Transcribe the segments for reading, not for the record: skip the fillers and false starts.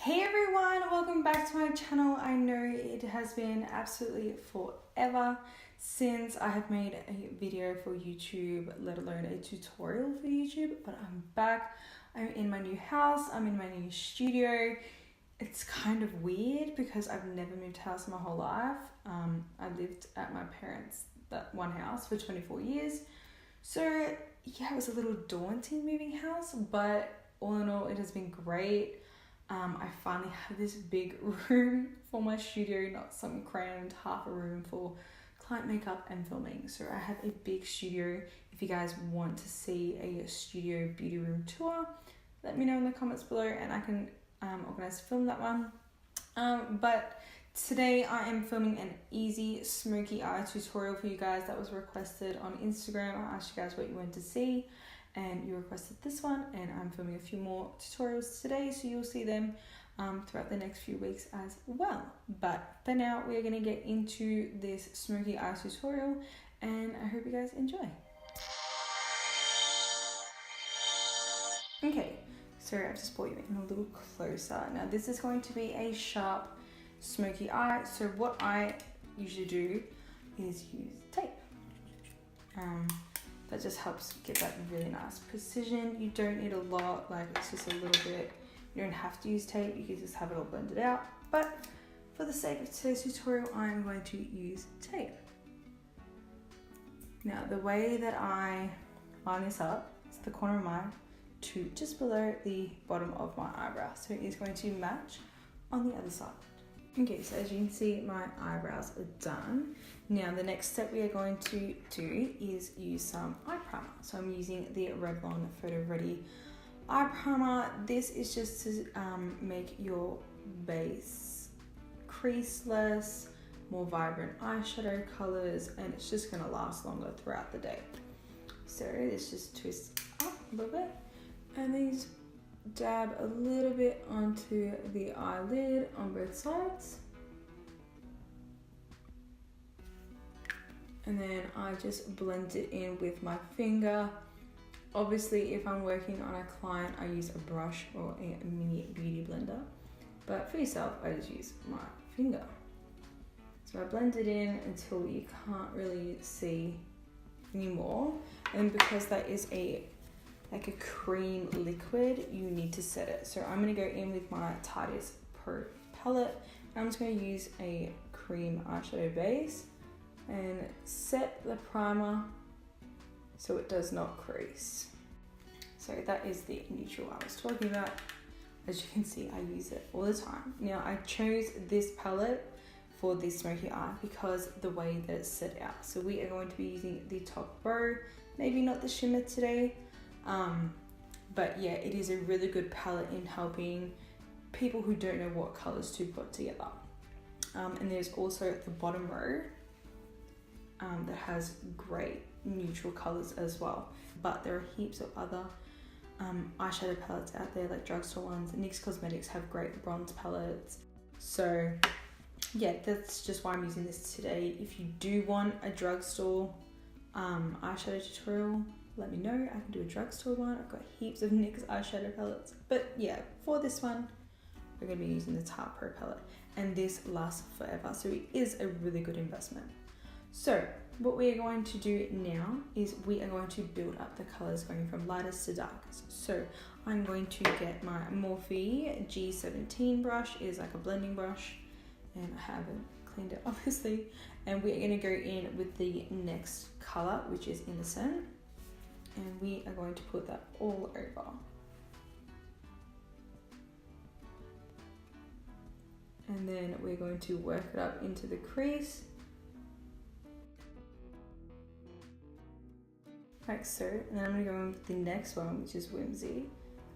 Hey everyone, welcome back to my channel. I know it has been absolutely forever since I have made a video for YouTube, let alone a tutorial for YouTube, but I'm back. I'm in my new house, I'm in my new studio. It's kind of weird because I've never moved house my whole life. I lived at my parents' that one house for 24 years. So yeah, it was a little daunting moving house, but all in all, it has been great. I finally have this big room for my studio, not some crammed half a room for client makeup and filming. So I have a big studio. If you guys want to see a studio beauty room tour, let me know in the comments below and I can organize to film that one. But today I am filming an easy smoky eye tutorial for you guys that was requested on Instagram. I asked you guys what you wanted to see and you requested this one, and I'm filming a few more tutorials today, so you'll see them throughout the next few weeks as well. But for now, we're going to get into this smoky eye tutorial and I hope you guys enjoy. Okay, so I've just brought you in a little closer. Now this is going to be a sharp smoky eye, so what I usually do is use tape. That just helps get that really nice precision. You don't need a lot, like it's just a little bit. You don't have to use tape, you can just have it all blended out. But for the sake of today's tutorial, I'm going to use tape. Now the way that I line this up is the corner of my eye to just below the bottom of my eyebrow. So it is going to match on the other side. Okay, so as you can see, my eyebrows are done. Now the next step we are going to do is use some eye primer. So I'm using the Revlon Photo Ready eye primer. This is just to make your base creaseless, more vibrant eyeshadow colors, and it's just gonna last longer throughout the day. So let's just twist up a little bit and then just dab a little bit onto the eyelid on both sides. And then I just blend it in with my finger. Obviously, if I'm working on a client, I use a brush or a mini beauty blender. But for yourself, I just use my finger. So I blend it in until you can't really see anymore. And because that is like a cream liquid, you need to set it. So I'm gonna go in with my Tarte's Pro palette. I'm just gonna use a cream eyeshadow base and set the primer so it does not crease. So that is the neutral I was talking about. As you can see, I use it all the time. Now I chose this palette for the smoky eye because the way that it's set out. So we are going to be using the top row, maybe not the shimmer today. But yeah, it is a really good palette in helping people who don't know what colors to put together. And there's also the bottom row that has great neutral colors as well. But there are heaps of other eyeshadow palettes out there, like drugstore ones. NYX Cosmetics have great bronze palettes. So yeah, that's just why I'm using this today. If you do want a drugstore eyeshadow tutorial, let me know. I can do a drugstore one. I've got heaps of NYX eyeshadow palettes. But yeah, for this one, we're going to be using the Tarte Pro palette. And this lasts forever. So it is a really good investment. So what we are going to do now is we are going to build up the colors going from lightest to darkest. So I'm going to get my Morphe G17 brush. It is like a blending brush. And I haven't cleaned it obviously. And we are going to go in with the next color, which is Innocent. And we are going to put that all over. And then we're going to work it up into the crease. Like so. And then I'm going to go in with the next one, which is Whimsy.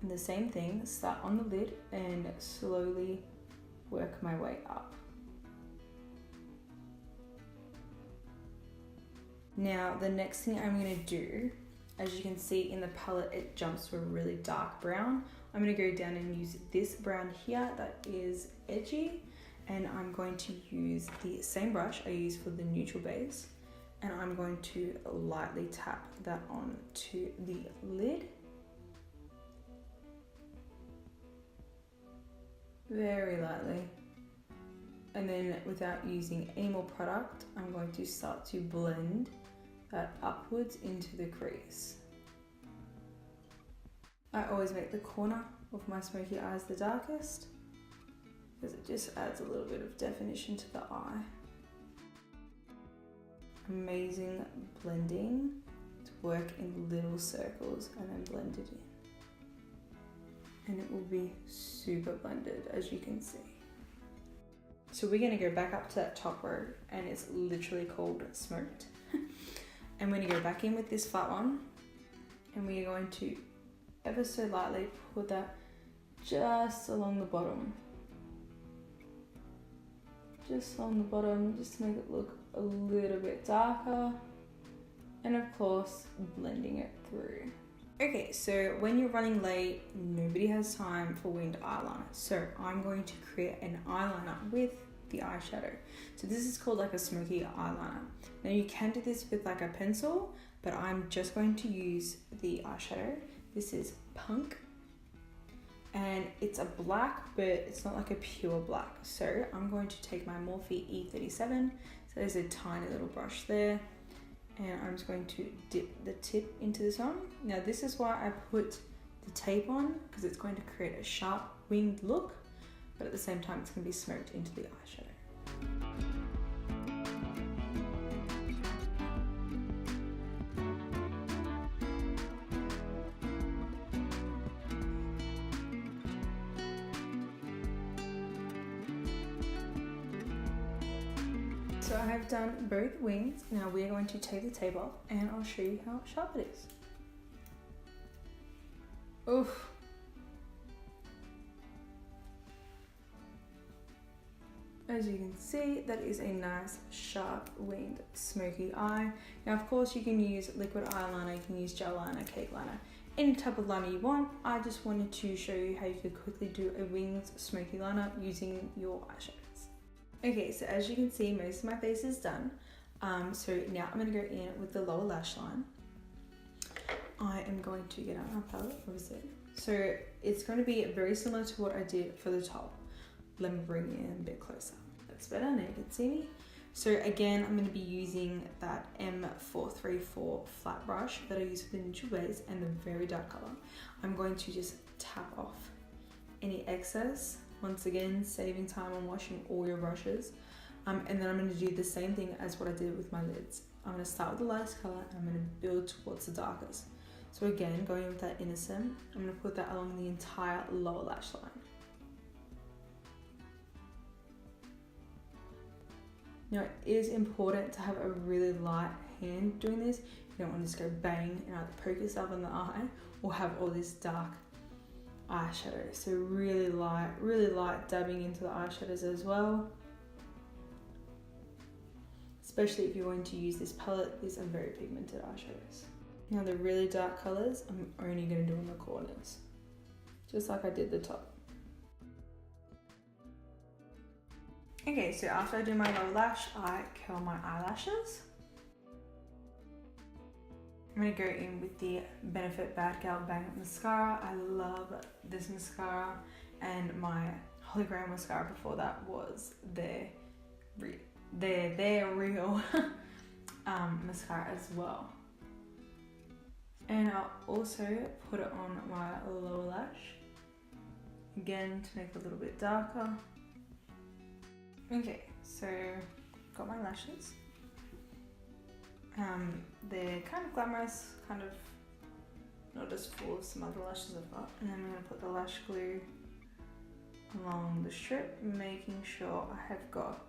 And the same thing, start on the lid and slowly work my way up. Now, the next thing I'm going to do, as you can see in the palette, it jumps to a really dark brown. I'm going to go down and use this brown here that is edgy, and I'm going to use the same brush I use for the neutral base, and I'm going to lightly tap that onto the lid. very lightly. And then without using any more product, I'm going to start to blend that upwards into the crease. I always make the corner of my smoky eyes the darkest because it just adds a little bit of definition to the eye. Amazing blending to work in little circles and then blend it in. And it will be super blended, as you can see. So we're gonna go back up to that top row, and it's literally called Smoked. And we're gonna go back in with this flat one, and we are going to ever so lightly put that just along the bottom. Just along the bottom, just to make it look a little bit darker. And of course, blending it through. Okay, so when you're running late, nobody has time for winged eyeliner. So I'm going to create an eyeliner with the eyeshadow. So this is called like a smoky eyeliner. Now you can do this with like a pencil, but I'm just going to use the eyeshadow. This is Punk, and it's a black, but it's not like a pure black. So I'm going to take my Morphe E37. So there's a tiny little brush there. And I'm just going to dip the tip into this one. Now this is why I put the tape on, because it's going to create a sharp winged look, but at the same time it's going to be smoked into the eyeshadow. So I have done both wings. Now we're going to take the tape off and I'll show you how sharp it is. Oof. As you can see, that is a nice sharp winged smoky eye. Now of course you can use liquid eyeliner, you can use gel liner, cake liner, any type of liner you want. I just wanted to show you how you could quickly do a winged smoky liner using your eyeshadows. Okay, so as you can see, most of my face is done. So now I'm going to go in with the lower lash line. I am going to get out my palette, obviously. So it's going to be very similar to what I did for the top. Let me bring it in a bit closer. That's better, now you can see me. So again, I'm going to be using that M434 flat brush that I use for the neutral base and the very dark color. I'm going to just tap off any excess. Once again, saving time on washing all your brushes. And then I'm going to do the same thing as what I did with my lids. I'm going to start with the lightest color and I'm going to build towards the darkest. So again, going with that innocent, I'm going to put that along the entire lower lash line. Now it is important to have a really light hand doing this. You don't want to just go bang and either poke yourself in the eye or have all this dark eyeshadow. So really light dabbing into the eyeshadows as well. Especially if you're going to use this palette, these are very pigmented eyeshadows. Now the really dark colors, I'm only going to do in the corners. Just like I did the top. Okay, so after I do my lower lash, I curl my eyelashes. I'm going to go in with the Benefit Bad Gal Bang Up Mascara. I love this mascara, and my hologram mascara before that was their real mascara as well. And I'll also put it on my lower lash, again to make it a little bit darker. Okay, so got my lashes. They're kind of glamorous, kind of not as full as some other lashes I've got. And then I'm going to put the lash glue along the strip, making sure I have got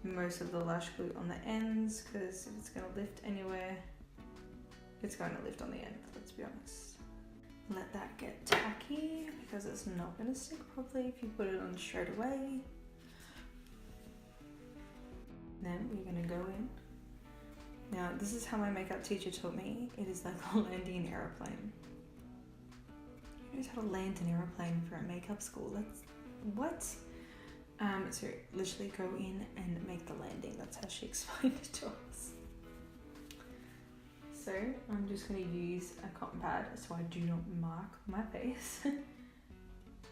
most of the lash glue on the ends, because if it's going to lift anywhere, it's going to lift on the end, let's be honest. Let that get tacky, because it's not going to stick properly if you put it on straight away. Then we're going to go in. Now, this is how my makeup teacher taught me. It is like landing an aeroplane. Who knows how to land an aeroplane for a makeup school? That's what? So literally go in and make the landing. That's how she explained it to us. So I'm just going to use a cotton pad so I do not mark my face.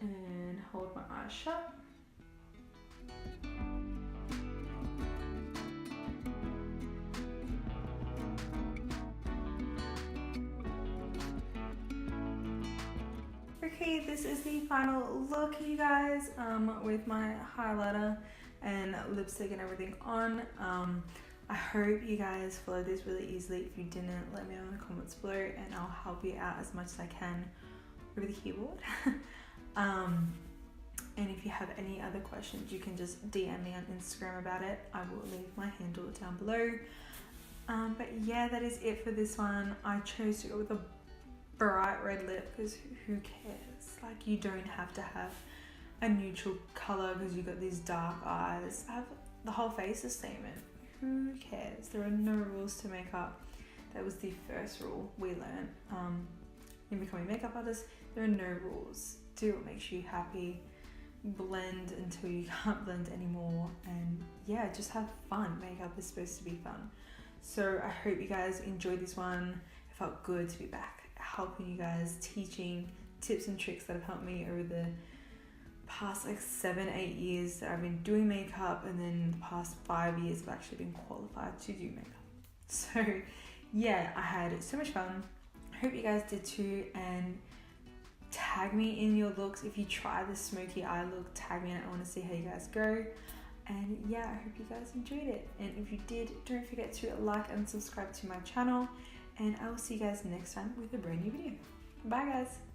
and hold my eyes shut. Okay, this is the final look, you guys, with my highlighter and lipstick and everything on. I hope you guys followed this really easily. If you didn't, let me know in the comments below and I'll help you out as much as I can over the keyboard. And if you have any other questions, you can just DM me on Instagram about it. I will leave my handle down below. But yeah, that is it for this one. I chose to go with a bright red lip because who cares? Like, you don't have to have a neutral color because you got these dark eyes. I have the whole face the same, and who cares? There are no rules to makeup. That was the first rule we learned in becoming makeup artists. There are no rules. Do what makes you happy. Blend until you can't blend anymore, and yeah, just have fun. Makeup is supposed to be fun. So I hope you guys enjoyed this one. It felt good to be back helping you guys, teaching tips and tricks that have helped me over the past like 7-8 years that I've been doing makeup, and then the past 5 years I've actually been qualified to do makeup. So yeah, I had so much fun. I hope you guys did too, and tag me in your looks. If you try the smoky eye look, tag me and I want to see how you guys go. And yeah, I hope you guys enjoyed it, and if you did, don't forget to like and subscribe to my channel, and I will see you guys next time with a brand new video. Bye guys.